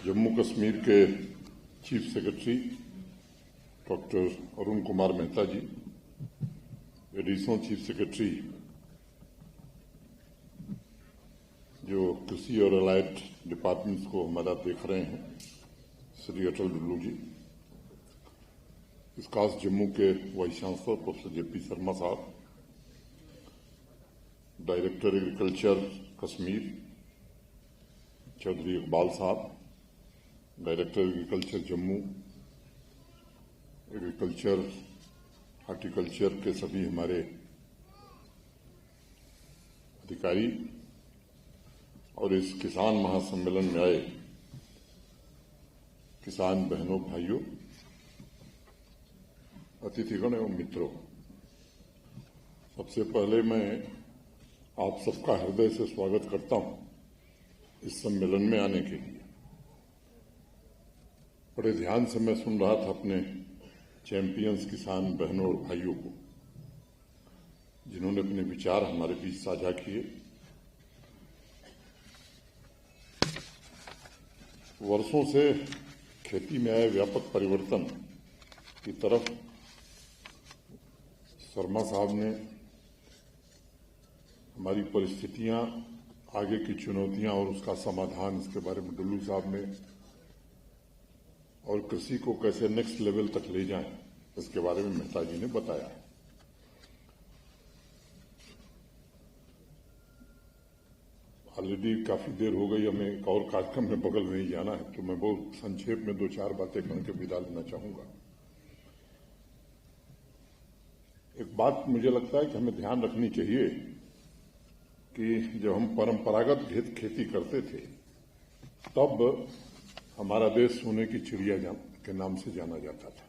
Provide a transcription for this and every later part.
जम्मू कश्मीर के chief secretary doctor Arun Kumar Mehta ji, additional chief secretary जो कृषि और अलाइड डिपार्टमेंट्स को हमारा देख रहे हैं, श्री अटल डुल्लू जी, इस खास जम्मू के vice chancellor professor JP Sharma साहब, डायरेक्टर एग्रीकल्चर कश्मीर चौधरी इकबाल साहब, director agriculture Jammu, agriculture horticulture के सभी हमारे अधिकारी और इस किसान महासम्मेलन में आए किसान बहनों भाइयों, अतिथिगण एवं मित्रों, सबसे पहले मैं आप सबका हृदय से स्वागत करता हूं इस सम्मेलन में आने के लिए। बड़े ध्यान से मैं सुन रहा था अपने चैंपियंस किसान बहनों और भाइयों को, जिन्होंने अपने विचार हमारे बीच साझा किए। वर्षों से खेती में आए व्यापक परिवर्तन की तरफ शर्मा साहब ने हमारी परिस्थितियां, आगे की चुनौतियां और उसका समाधान, इसके बारे में डुल्लू साहब ने, और कृषि को कैसे नेक्स्ट लेवल तक ले जाएं, इसके बारे में मेहता जी ने बताया। ऑलरेडी काफी देर हो गई, हमें एक और कार्यक्रम में बगल में ही जाना है, तो मैं बहुत संक्षेप में 2-4 बातें करके विदा लेना चाहूंगा। एक बात मुझे लगता है कि हमें ध्यान रखनी चाहिए कि जब हम परंपरागत खेती करते थे, तब हमारा देश सोने की चिड़िया के नाम से जाना जाता था।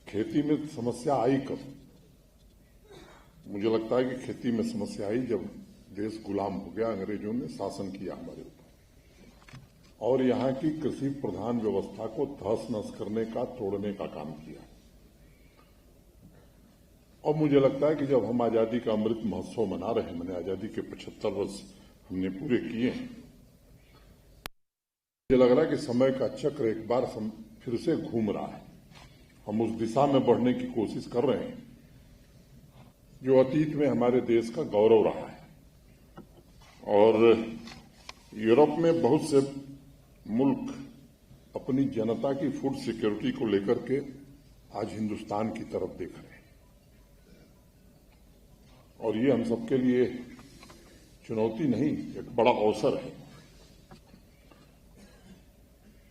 खेती में समस्या आई कब? मुझे लगता है कि खेती में समस्या आई जब देश गुलाम हो गया, अंग्रेजों ने शासन किया हमारे ऊपर और यहाँ की कृषि प्रधान व्यवस्था को तहस नहस करने का, तोड़ने का काम किया। और मुझे लगता है कि जब हम आजादी का अमृत महोत्सव मना रहे हैं, मैंने आजादी के 75 वर्ष हमने पूरे किए हैं, मुझे लग रहा है कि समय का चक्र एक बार फिर से घूम रहा है। हम उस दिशा में बढ़ने की कोशिश कर रहे हैं जो अतीत में हमारे देश का गौरव रहा है। और यूरोप में बहुत से मुल्क अपनी जनता की फूड सिक्योरिटी को लेकर के आज हिंदुस्तान की तरफ देख रहे हैं, और ये हम सबके लिए चुनौती नहीं, एक बड़ा अवसर है।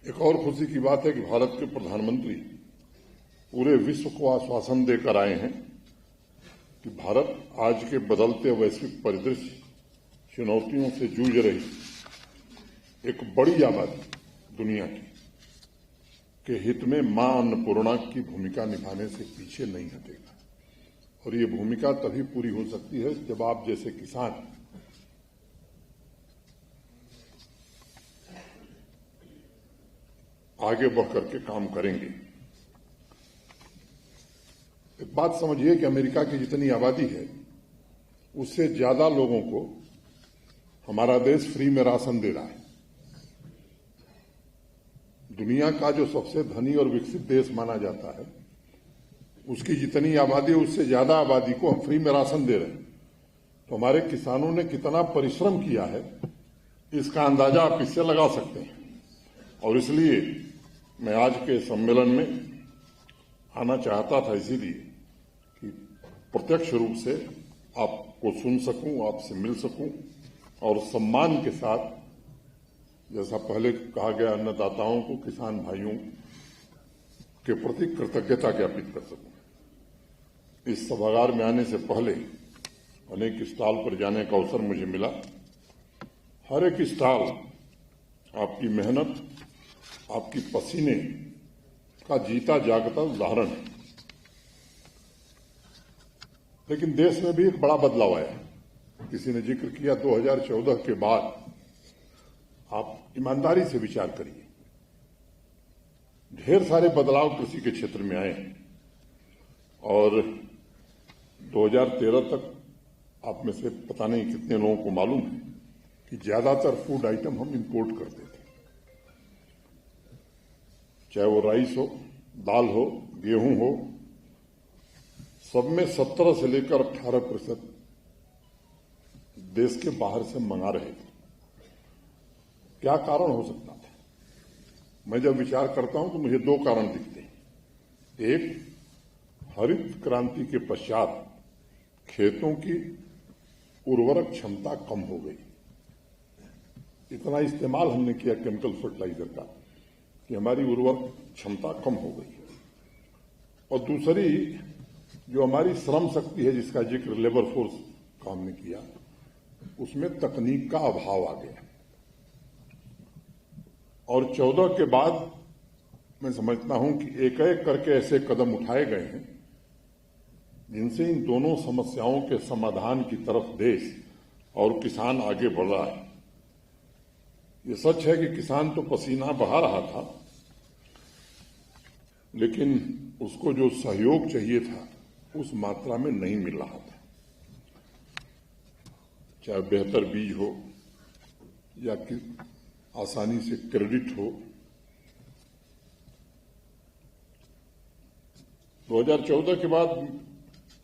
एक और खुशी की बात है कि भारत के प्रधानमंत्री पूरे विश्व को आश्वासन देकर आए हैं कि भारत आज के बदलते वैश्विक परिदृश्य, चुनौतियों से जूझ रही एक बड़ी आबादी दुनिया की के हित में मां अन्नपूर्णा की भूमिका निभाने से पीछे नहीं हटेगा। और ये भूमिका तभी पूरी हो सकती है जब आप जैसे किसान आगे बढ़ करके काम करेंगे। एक बात समझिए कि अमेरिका की जितनी आबादी है, उससे ज्यादा लोगों को हमारा देश फ्री में राशन दे रहा है। दुनिया का जो सबसे धनी और विकसित देश माना जाता है, उसकी जितनी आबादी है, उससे ज्यादा आबादी को हम फ्री में राशन दे रहे हैं। तो हमारे किसानों ने कितना परिश्रम किया है, इसका अंदाजा आप इससे लगा सकते हैं। और इसलिए मैं आज के सम्मेलन में आना चाहता था, इसीलिए कि प्रत्यक्ष रूप से आपको सुन सकूं, आपसे मिल सकूं और सम्मान के साथ, जैसा पहले कहा गया, अन्नदाताओं को, किसान भाइयों के प्रति कृतज्ञता ज्ञापित कर सकूं। इस सभागार में आने से पहले अनेक स्टॉल पर जाने का अवसर मुझे मिला। हर एक स्टॉल आपकी मेहनत, आपकी पसीने का जीता जागता उदाहरण है। लेकिन देश में भी एक बड़ा बदलाव आया। किसी ने जिक्र किया 2014 के बाद। आप ईमानदारी से विचार करिए, ढेर सारे बदलाव कृषि के क्षेत्र में आए हैं। और 2013 तक आप में से पता नहीं कितने लोगों को मालूम है कि ज्यादातर फूड आइटम हम इंपोर्ट करते थे, चाहे वो राइस हो, दाल हो, गेहूं हो, सब में 17 से लेकर 18% देश के बाहर से मंगा रहे थे। क्या कारण हो सकता था? मैं जब विचार करता हूं तो मुझे दो कारण दिखते हैं। एक, हरित क्रांति के पश्चात खेतों की उर्वरक क्षमता कम हो गई। इतना इस्तेमाल हमने किया केमिकल फर्टिलाइजर का कि हमारी उर्वरक क्षमता कम हो गई। और दूसरी, जो हमारी श्रम शक्ति है जिसका जिक्र लेबर फोर्स का हमने किया, उसमें तकनीक का अभाव आ गया। और 14 के बाद मैं समझता हूं कि एक एक करके ऐसे कदम उठाए गए हैं जिनसे इन दोनों समस्याओं के समाधान की तरफ देश और किसान आगे बढ़ रहा है। ये सच है कि किसान तो पसीना बहा रहा था, लेकिन उसको जो सहयोग चाहिए था उस मात्रा में नहीं मिल रहा था। चाहे बेहतर बीज हो या कि आसानी से क्रेडिट हो। 2014 के बाद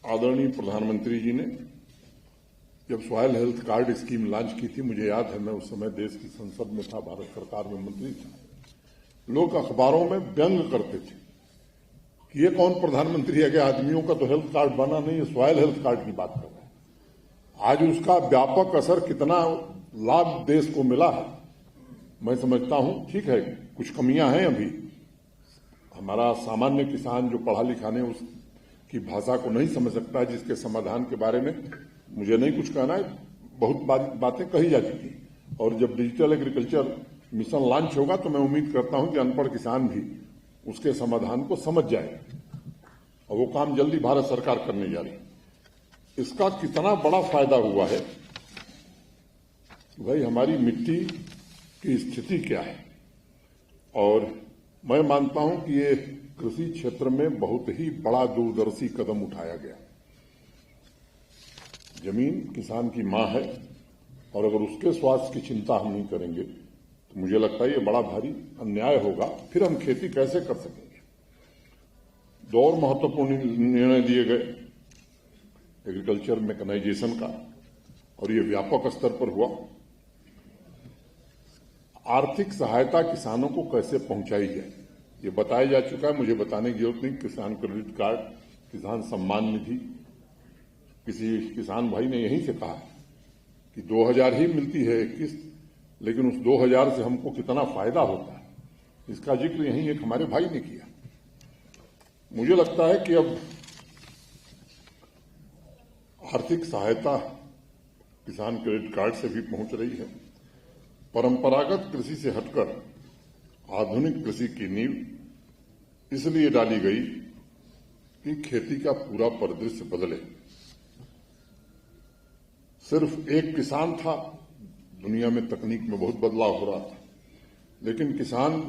आदरणीय प्रधानमंत्री जी ने जब soil health card scheme launch की थी, मुझे याद है मैं उस समय देश की संसद में था, भारत सरकार में मंत्री था। लोग अखबारों में व्यंग करते थे कि ये कौन प्रधानमंत्री है कि आदमियों का तो हेल्थ कार्ड बना नहीं है, सॉइल हेल्थ कार्ड की बात कर रहे हैं। आज उसका व्यापक असर, कितना लाभ देश को मिला है, मैं समझता हूं। ठीक है, कुछ कमियां हैं अभी। हमारा सामान्य किसान जो पढ़ा लिखा नहीं, उसकी भाषा को नहीं समझ सकता, जिसके समाधान के बारे में मुझे नहीं कुछ कहना है, बहुत बातें कही जा चुकी। और जब डिजिटल एग्रीकल्चर मिशन लॉन्च होगा तो मैं उम्मीद करता हूं कि अनपढ़ किसान भी उसके समाधान को समझ जाए, और वो काम जल्दी भारत सरकार करने जा रही है। इसका कितना बड़ा फायदा हुआ है, भाई हमारी मिट्टी की स्थिति क्या है। और मैं मानता हूं कि ये कृषि क्षेत्र में बहुत ही बड़ा दूरदर्शी कदम उठाया गया। जमीन किसान की मां है, और अगर उसके स्वास्थ्य की चिंता हम नहीं करेंगे तो मुझे लगता है ये बड़ा भारी अन्याय होगा। फिर हम खेती कैसे कर सकेंगे? दो और महत्वपूर्ण निर्णय दिए गए एग्रीकल्चर मैकेनाइजेशन का, और ये व्यापक स्तर पर हुआ। आर्थिक सहायता किसानों को कैसे पहुंचाई जाए, ये बताया जा चुका है, मुझे बताने की जरूरत नहीं। किसान क्रेडिट कार्ड, किसान सम्मान निधि, किसी किसान भाई ने यहीं से कहा कि 2000 ही मिलती है किस्त, लेकिन उस 2000 से हमको कितना फायदा होता है, इसका जिक्र यहीं एक हमारे भाई ने किया। मुझे लगता है कि अब आर्थिक सहायता किसान क्रेडिट कार्ड से भी पहुंच रही है। परंपरागत कृषि से हटकर आधुनिक कृषि की नींव इसलिए डाली गई कि खेती का पूरा परिदृश्य बदले। सिर्फ एक किसान था, दुनिया में तकनीक में बहुत बदलाव हो रहा था, लेकिन किसान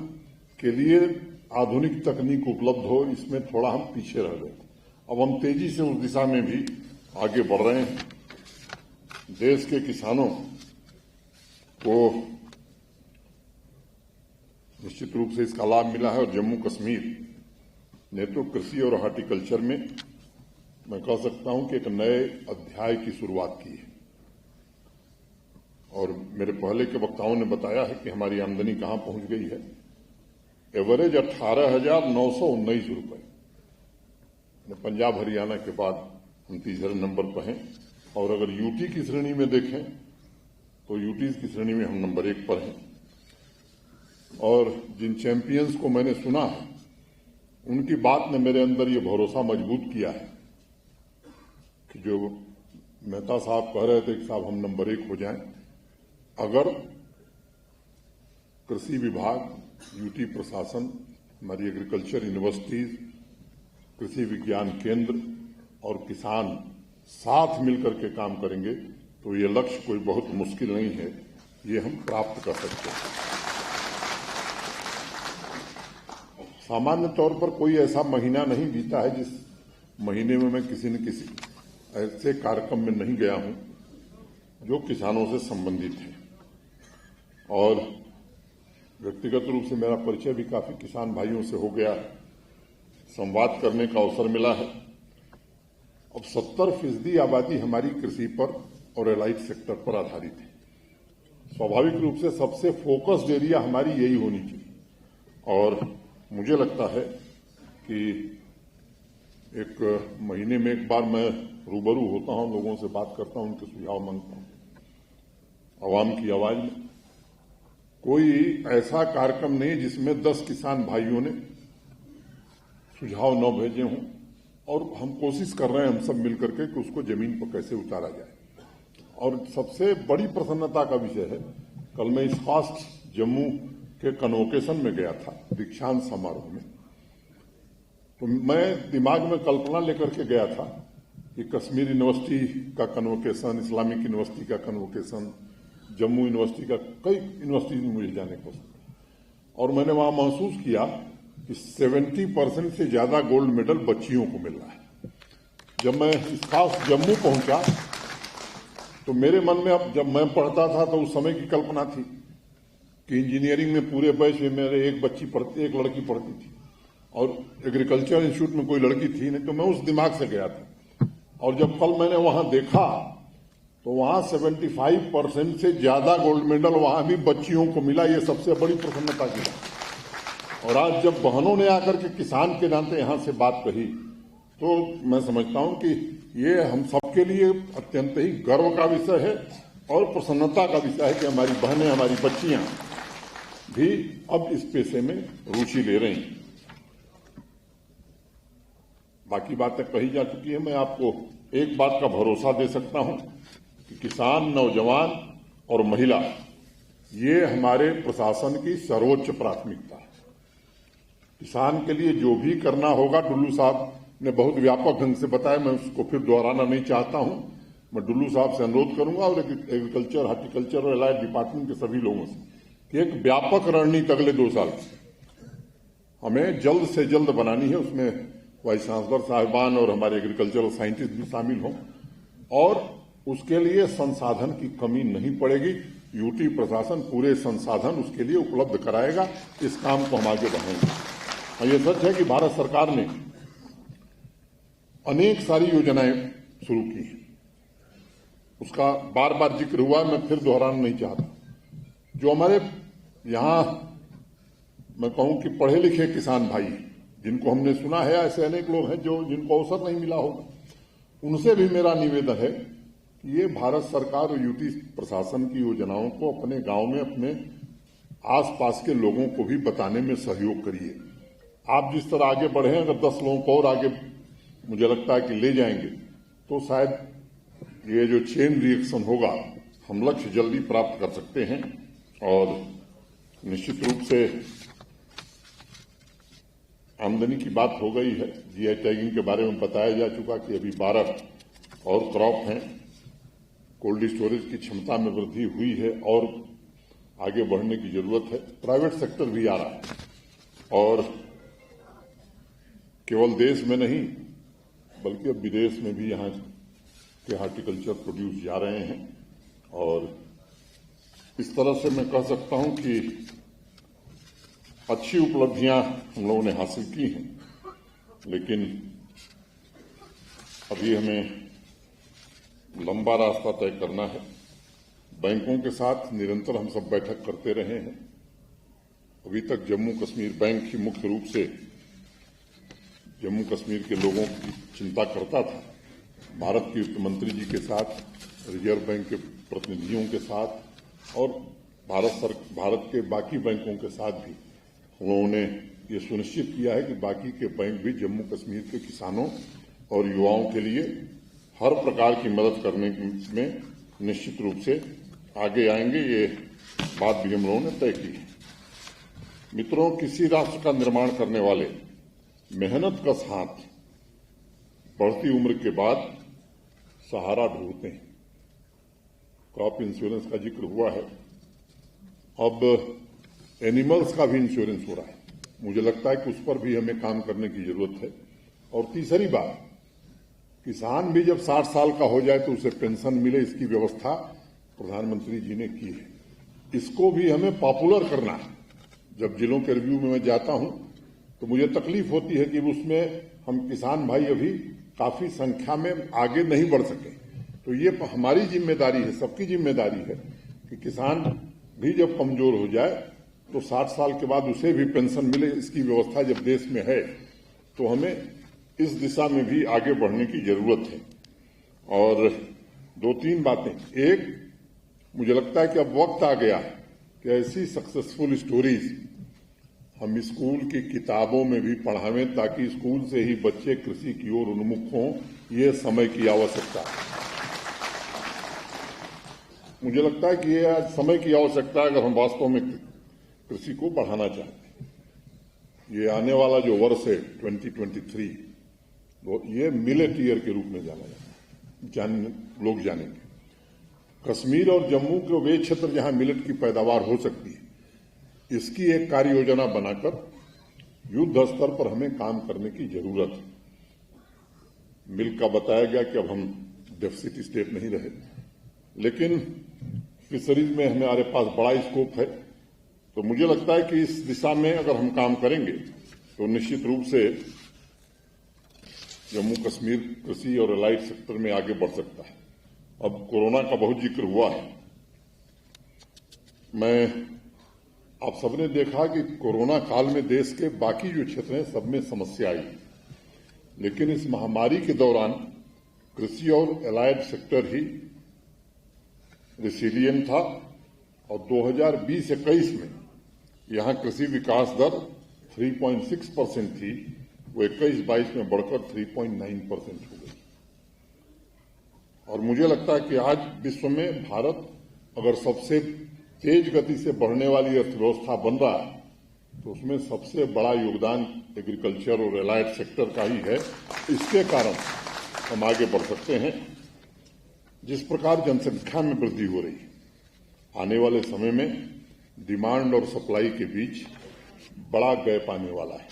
के लिए आधुनिक तकनीक उपलब्ध हो, इसमें थोड़ा हम पीछे रह गए। अब हम तेजी से उस दिशा में भी आगे बढ़ रहे हैं। देश के किसानों को निश्चित रूप से इसका लाभ मिला है, और जम्मू कश्मीर ने तो कृषि और हॉर्टिकल्चर में मैं कह सकता हूं कि एक नए अध्याय की शुरुआत की है। और मेरे पहले के वक्ताओं ने बताया है कि हमारी आमदनी कहां पहुंच गई है। एवरेज 18,919 रुपए। पंजाब हरियाणा के बाद हम तीसरे नंबर पर हैं, और अगर यूटी की श्रेणी में देखें तो यूटीज की श्रेणी में हम नंबर 1 पर हैं। और जिन चैंपियंस को मैंने सुना है, उनकी बात ने मेरे अंदर ये भरोसा मजबूत किया है कि जो मेहता साहब कह रहे थे कि साहब हम नंबर 1 हो जाएं, अगर कृषि विभाग, यूटी प्रशासन, हमारी एग्रीकल्चर यूनिवर्सिटीज, कृषि विज्ञान केंद्र और किसान साथ मिलकर के काम करेंगे तो ये लक्ष्य कोई बहुत मुश्किल नहीं है, ये हम प्राप्त कर सकते हैं। सामान्य तौर पर कोई ऐसा महीना नहीं बीता है जिस महीने में मैं किसी न किसी ऐसे कार्यक्रम में नहीं गया हूं जो किसानों से संबंधित है। और व्यक्तिगत रूप से मेरा परिचय भी काफी किसान भाइयों से हो गया, संवाद करने का अवसर मिला है। अब 70% आबादी हमारी कृषि पर और एलाइड सेक्टर पर आधारित है। स्वाभाविक रूप से सबसे फोकस्ड एरिया हमारी यही होनी चाहिए और मुझे लगता है कि एक महीने में एक बार मैं रूबरू होता हूं, लोगों से बात करता हूं, उनके सुझाव मांगता हूं आवाम की आवाज में। कोई ऐसा कार्यक्रम नहीं जिसमें 10 किसान भाइयों ने सुझाव न भेजे हों और हम कोशिश कर रहे हैं हम सब मिलकर के कि उसको जमीन पर कैसे उतारा जाए। और सबसे बड़ी प्रसन्नता का विषय है, कल मैं इस फास्ट जम्मू के कन्वोकेशन में गया था, दीक्षांत समारोह में, तो मैं दिमाग में कल्पना लेकर के गया था कि कश्मीर यूनिवर्सिटी का कन्वोकेशन, इस्लामिक यूनिवर्सिटी का कन्वोकेशन, जम्मू यूनिवर्सिटी का, कई यूनिवर्सिटीज में मुझे जाने को, और मैंने वहां महसूस किया कि 70% से ज्यादा गोल्ड मेडल बच्चियों को मिल रहा है। जब मैं इस खास जम्मू पहुंचा तो मेरे मन में, अब जब मैं पढ़ता था तो उस समय की कल्पना थी कि इंजीनियरिंग में पूरे बैच में मेरे एक लड़की पढ़ती थी और एग्रीकल्चर इंस्टीट्यूट में कोई लड़की थी नहीं, तो मैं उस दिमाग से गया था। और जब कल मैंने वहां देखा तो वहां 75% से ज्यादा गोल्ड मेडल वहां भी बच्चियों को मिला। ये सबसे बड़ी प्रसन्नता की बात। और आज जब बहनों ने आकर के किसान के नाते यहां से बात कही तो मैं समझता हूं कि ये हम सबके लिए अत्यंत ही गर्व का विषय है और प्रसन्नता का विषय है कि हमारी बहनें, हमारी बच्चियां भी अब इस पेशे में रुचि ले रही हैं। बाकी बातें कही जा चुकी है। मैं आपको एक बात का भरोसा दे सकता हूं कि किसान, नौजवान और महिला, ये हमारे प्रशासन की सर्वोच्च प्राथमिकता है। किसान के लिए जो भी करना होगा, डुल्लू साहब ने बहुत व्यापक ढंग से बताया, मैं उसको फिर दोहराना नहीं चाहता हूं। मैं डुल्लू साहब से अनुरोध करूंगा और एग्रीकल्चर, हार्टिकल्चर और एलाइड डिपार्टमेंट के सभी लोगों से कि एक व्यापक रणनीति अगले 2 साल हमें जल्द से जल्द बनानी है। उसमें वाइस चांसलर साहिबान और हमारे एग्रीकल्चरल साइंटिस्ट भी शामिल हों और उसके लिए संसाधन की कमी नहीं पड़ेगी। यूटी प्रशासन पूरे संसाधन उसके लिए उपलब्ध कराएगा। इस काम को हम आगे बढ़ाएंगे। और ये सच है कि भारत सरकार ने अनेक सारी योजनाएं शुरू की हैं, उसका बार बार जिक्र हुआ, मैं फिर दोहराना नहीं चाहता। जो हमारे यहां मैं कहूं कि पढ़े लिखे किसान भाई, जिनको हमने सुना है, ऐसे अनेक लोग हैं जो जिनको अवसर नहीं मिला होगा, उनसे भी मेरा निवेदन है कि ये भारत सरकार और यूटी प्रशासन की योजनाओं को अपने गांव में, अपने आसपास के लोगों को भी बताने में सहयोग करिए। आप जिस तरह आगे बढ़े हैं, अगर 10 लोगों को और आगे मुझे लगता है कि ले जाएंगे तो शायद ये जो चेन रिएक्शन होगा, हम लक्ष्य जल्दी प्राप्त कर सकते हैं। और निश्चित रूप से आमदनी की बात हो गई है। जीआई टैगिंग के बारे में बताया जा चुका कि अभी 12 और क्रॉप हैं। कोल्ड स्टोरेज की क्षमता में वृद्धि हुई है और आगे बढ़ने की जरूरत है। प्राइवेट सेक्टर भी आ रहा है और केवल देश में नहीं बल्कि अब विदेश में भी यहाँ के हार्टिकल्चर प्रोड्यूस जा रहे हैं। और इस तरह से मैं कह सकता हूं कि अच्छी उपलब्धियां हम लोगों ने हासिल की हैं, लेकिन अभी हमें लंबा रास्ता तय करना है। बैंकों के साथ निरंतर हम सब बैठक करते रहे हैं। अभी तक जम्मू कश्मीर बैंक ही मुख्य रूप से जम्मू कश्मीर के लोगों की चिंता करता था। भारत के वित्त मंत्री जी के साथ, रिजर्व बैंक के प्रतिनिधियों के साथ और भारत के बाकी बैंकों के साथ भी हम लोगों ने ये सुनिश्चित किया है कि बाकी के बैंक भी जम्मू कश्मीर के किसानों और युवाओं के लिए हर प्रकार की मदद करने में निश्चित रूप से आगे आएंगे। ये बात भी हम लोगों ने तय की है। मित्रों, किसी राष्ट्र का निर्माण करने वाले मेहनत का साथ बढ़ती उम्र के बाद सहारा ढूंढते हैं। क्रॉप इंश्योरेंस का जिक्र हुआ है, अब एनिमल्स का भी इंश्योरेंस हो रहा है। मुझे लगता है कि उस पर भी हमें काम करने की जरूरत है। और तीसरी बात, किसान भी जब 60 साल का हो जाए तो उसे पेंशन मिले, इसकी व्यवस्था प्रधानमंत्री जी ने की है। इसको भी हमें पॉपुलर करना है। जब जिलों के रिव्यू में मैं जाता हूं तो मुझे तकलीफ होती है कि उसमें हम किसान भाई अभी काफी संख्या में आगे नहीं बढ़ सके। तो ये हमारी जिम्मेदारी है, सबकी जिम्मेदारी है कि किसान भी जब कमजोर हो जाए तो 60 साल के बाद उसे भी पेंशन मिले। इसकी व्यवस्था जब देश में है तो हमें इस दिशा में भी आगे बढ़ने की जरूरत है। और 2-3 बातें। एक, मुझे लगता है कि अब वक्त आ गया है कि ऐसी सक्सेसफुल स्टोरीज हम स्कूल की किताबों में भी पढ़ावें ताकि स्कूल से ही बच्चे कृषि की ओर उन्मुख हों। ये समय की आवश्यकता है। मुझे लगता है कि ये आज समय की आवश्यकता है अगर हम वास्तव में कृषि को बढ़ाना चाहते हैं। ये आने वाला जो वर्ष है 2023, ये मिलेट ईयर के रूप में जाना जाता है, लोग जानेंगे। कश्मीर और जम्मू के वे क्षेत्र जहां मिलेट की पैदावार हो सकती है, इसकी एक कार्य योजना बनाकर युद्ध स्तर पर हमें काम करने की जरूरत है। मिल्क का बताया गया कि अब हम डेफिसिट स्टेट नहीं रहे, लेकिन फिशरीज में हमारे पास बड़ा स्कोप है। तो मुझे लगता है कि इस दिशा में अगर हम काम करेंगे तो निश्चित रूप से जम्मू कश्मीर कृषि और एलाइड सेक्टर में आगे बढ़ सकता है। अब कोरोना का बहुत जिक्र हुआ है। आप सबने देखा कि कोरोना काल में देश के बाकी जो क्षेत्र हैं सब में समस्या आई, लेकिन इस महामारी के दौरान कृषि और एलाइड सेक्टर ही रिसिलियंट था। और 2020-21 में यहां कृषि विकास दर 3.6% थी, वो 21-22 में बढ़कर 3.9% हो गई। और मुझे लगता है कि आज विश्व में भारत अगर सबसे तेज गति से बढ़ने वाली अर्थव्यवस्था बन रहा है तो उसमें सबसे बड़ा योगदान एग्रीकल्चर और एलाइड सेक्टर का ही है। इसके कारण हम आगे बढ़ सकते हैं। जिस प्रकार जनसंख्या में वृद्धि हो रही है, आने वाले समय में डिमांड और सप्लाई के बीच बड़ा गैप आने वाला है।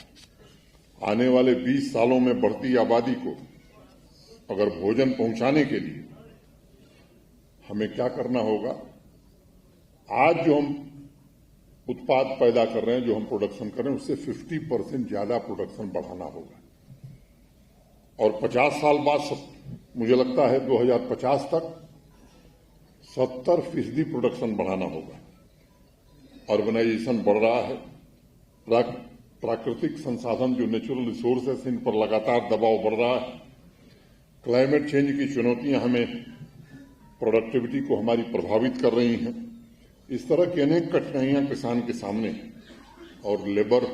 आने वाले 20 सालों में बढ़ती आबादी को अगर भोजन पहुंचाने के लिए हमें क्या करना होगा, आज जो हम उत्पाद पैदा कर रहे हैं, जो हम प्रोडक्शन कर रहे हैं, उससे 50% ज्यादा प्रोडक्शन बढ़ाना होगा। और 50 साल बाद मुझे लगता है 2050 तक 70% प्रोडक्शन बढ़ाना होगा। अर्बनाइजेशन बढ़ रहा है, प्राकृतिक संसाधन जो नेचुरल रिसोर्सेस, इन पर लगातार दबाव बढ़ रहा है। क्लाइमेट चेंज की चुनौतियां हमें प्रोडक्टिविटी को हमारी प्रभावित कर रही हैं। इस तरह की अनेक कठिनाइयां किसान के सामने हैं और लेबर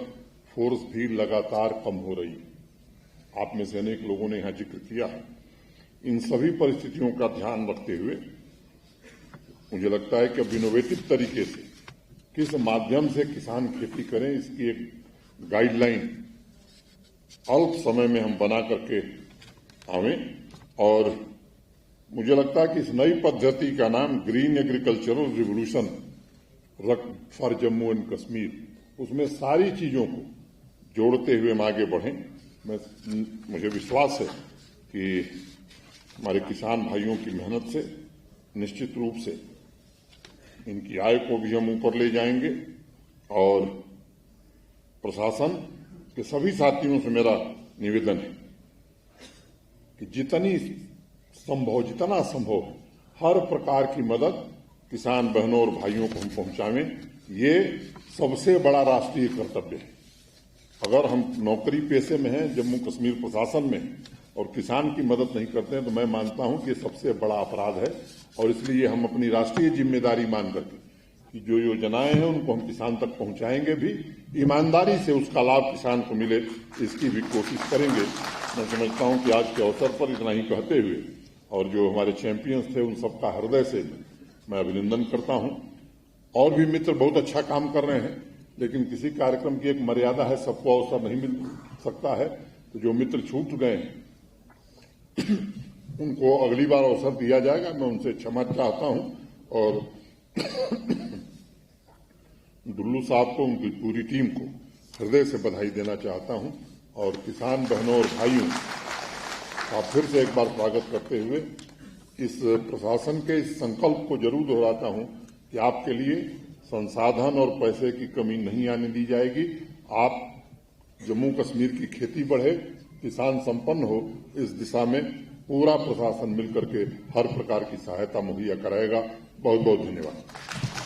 फोर्स भी लगातार कम हो रही है। आप में से अनेक लोगों ने यहां जिक्र किया है। इन सभी परिस्थितियों का ध्यान रखते हुए मुझे लगता है कि अब इनोवेटिव तरीके से किस माध्यम से किसान खेती करें, इसकी एक गाइडलाइन अल्प समय में हम बना करके आवें। और मुझे लगता है कि इस नई पद्धति का नाम green agricultural revolution for Jammu and Kashmir, उसमें सारी चीजों को जोड़ते हुए हम आगे बढ़ें। मुझे विश्वास है कि हमारे किसान भाइयों की मेहनत से निश्चित रूप से इनकी आय को भी हम ऊपर ले जाएंगे। और प्रशासन के सभी साथियों से मेरा निवेदन है कि जितना संभव हर प्रकार की मदद किसान बहनों और भाइयों को हम पहुंचावें। ये सबसे बड़ा राष्ट्रीय कर्तव्य है। अगर हम नौकरी पेशे में हैं, जम्मू कश्मीर प्रशासन में, और किसान की मदद नहीं करते हैं, तो मैं मानता हूं कि ये सबसे बड़ा अपराध है। और इसलिए हम अपनी राष्ट्रीय जिम्मेदारी मान करके कि जो योजनाएं हैं उनको हम किसान तक पहुंचाएंगे भी, ईमानदारी से उसका लाभ किसान को मिले, इसकी भी कोशिश करेंगे। मैं समझता हूं कि आज के अवसर पर इतना ही कहते हुए, और जो हमारे चैंपियंस थे उन सबका हृदय से मैं अभिनंदन करता हूं। और भी मित्र बहुत अच्छा काम कर रहे हैं, लेकिन किसी कार्यक्रम की एक मर्यादा है, सबको अवसर नहीं मिल सकता है। तो जो मित्र छूट गए हैं उनको अगली बार अवसर दिया जाएगा। मैं उनसे क्षमा चाहता हूं। और दुल्लू साहब को, उनकी पूरी टीम को हृदय से बधाई देना चाहता हूं। और किसान बहनों और भाइयों का फिर से एक बार स्वागत करते हुए इस प्रशासन के इस संकल्प को जरूर दोहराता हूं कि आपके लिए संसाधन और पैसे की कमी नहीं आने दी जाएगी। आप जम्मू कश्मीर की खेती बढ़े, किसान संपन्न हो, इस दिशा में पूरा प्रशासन मिलकर के हर प्रकार की सहायता मुहैया कराएगा। बहुत बहुत धन्यवाद।